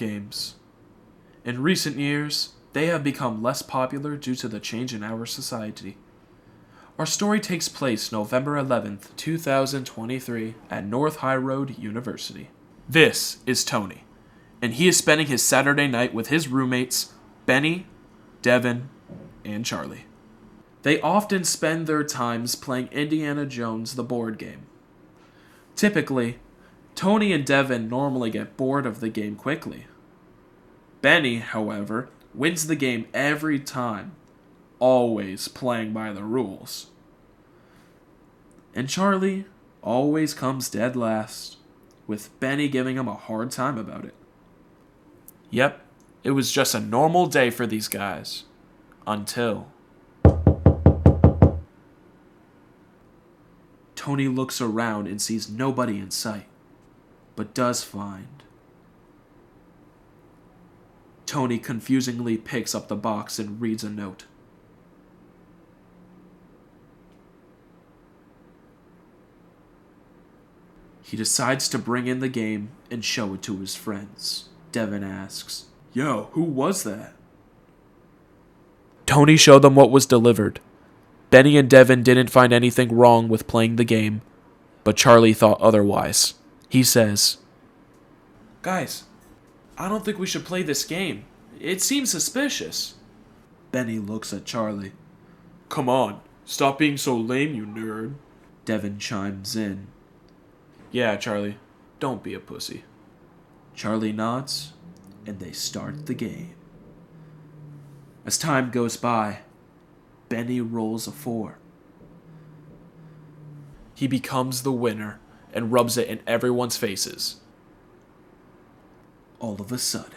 games. In recent years, they have become less popular due to the change in our society. Our story takes place November 11th, 2023 at North Highroad University. This is Tony, and he is spending his Saturday night with his roommates, Benny, Devin, and Charlie. They often spend their times playing Indiana Jones the board game. Typically, Tony and Devin normally get bored of the game quickly. Benny, however, wins the game every time, always playing by the rules. And Charlie always comes dead last, with Benny giving him a hard time about it. Yep, it was just a normal day for these guys. Until Tony looks around and sees nobody in sight, but does find. Tony confusingly picks up the box and reads a note. He decides to bring in the game and show it to his friends. Devin asks, "Yo, who was that?" Tony showed them what was delivered. Benny and Devin didn't find anything wrong with playing the game, but Charlie thought otherwise. He says, "Guys, I don't think we should play this game. It seems suspicious." Benny looks at Charlie. "Come on, stop being so lame, you nerd." Devin chimes in. "Yeah, Charlie, don't be a pussy." Charlie nods, and they start the game. As time goes by, Benny rolls a 4. He becomes the winner and rubs it in everyone's faces. All of a sudden,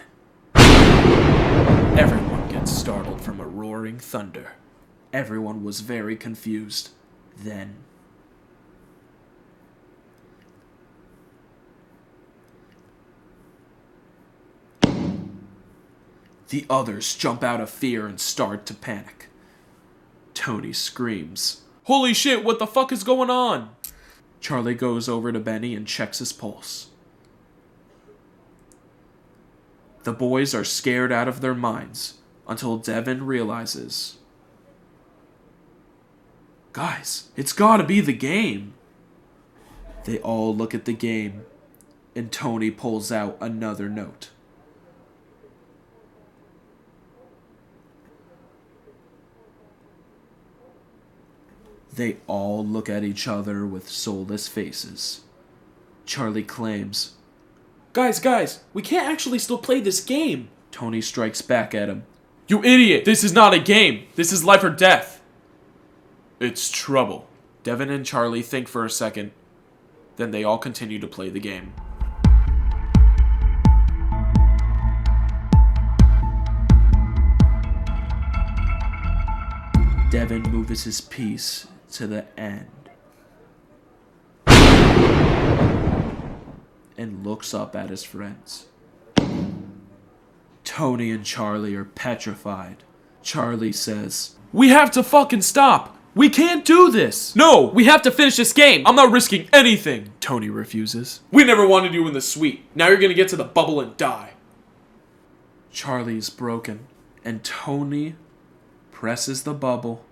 everyone gets startled from a roaring thunder. Everyone was very confused. Then, the others jump out of fear and start to panic. Tony screams, "Holy shit, what the fuck is going on?" Charlie goes over to Benny and checks his pulse. The boys are scared out of their minds until Devin realizes, "Guys, it's gotta be the game." They all look at the game, and Tony pulls out another note. They all look at each other with soulless faces. Charlie claims, Guys, we can't actually still play this game." Tony strikes back at him. "You idiot! This is not a game! This is life or death!" "It's trouble." Devin and Charlie think for a second, then they all continue to play the game. Devin moves his piece to the end and looks up at his friends. Tony and Charlie are petrified. Charlie says, "We have to fucking stop! We can't do this! No, we have to finish this game! I'm not risking anything!" Tony refuses. "We never wanted you in the suite. Now you're gonna get to the bubble and die." Charlie is broken, and Tony presses the bubble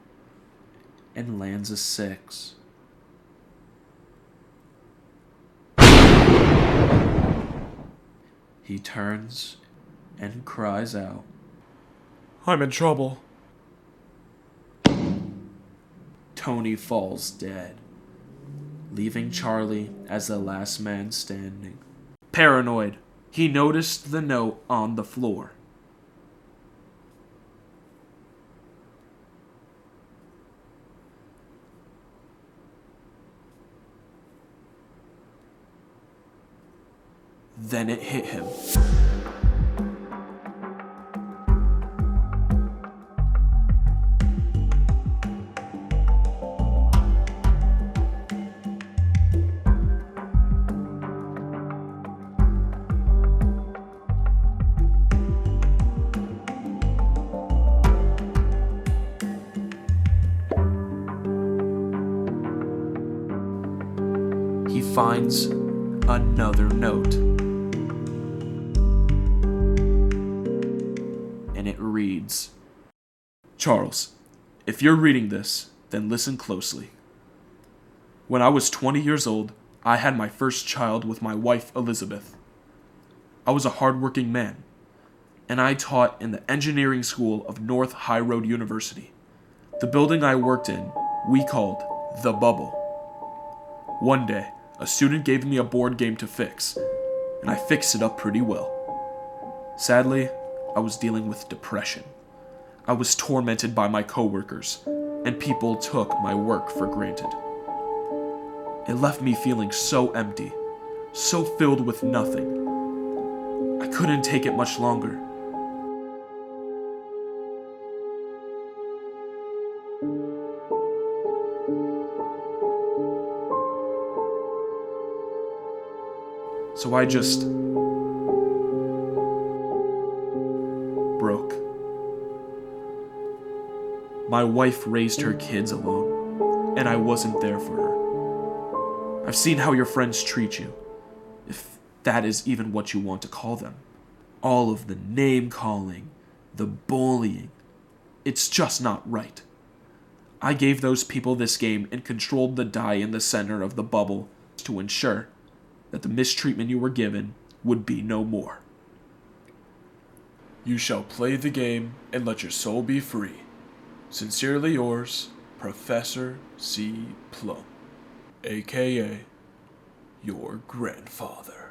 and lands a 6. He turns and cries out, "I'm in trouble." Tony falls dead, leaving Charlie as the last man standing. Paranoid, he noticed the note on the floor. Then it hit him. He finds another note. reads, Charles, if you're reading this, then listen closely. When I was 20 years old, I had my first child with my wife, Elizabeth. I was a hardworking man, and I taught in the engineering school of North Highroad University. The building I worked in, we called the Bubble. One day, a student gave me a board game to fix, and I fixed it up pretty well. Sadly, I was dealing with depression. I was tormented by my coworkers, and people took my work for granted. It left me feeling so empty, so filled with nothing. I couldn't take it much longer. So I just broke. My wife raised her kids alone, and I wasn't there for her. I've seen how your friends treat you, if that is even what you want to call them. All of the name-calling, the bullying. It's just not right. I gave those people this game and controlled the die in the center of the bubble to ensure that the mistreatment you were given would be no more. You shall play the game and let your soul be free. Sincerely yours, Professor C. Plum, a.k.a. your grandfather.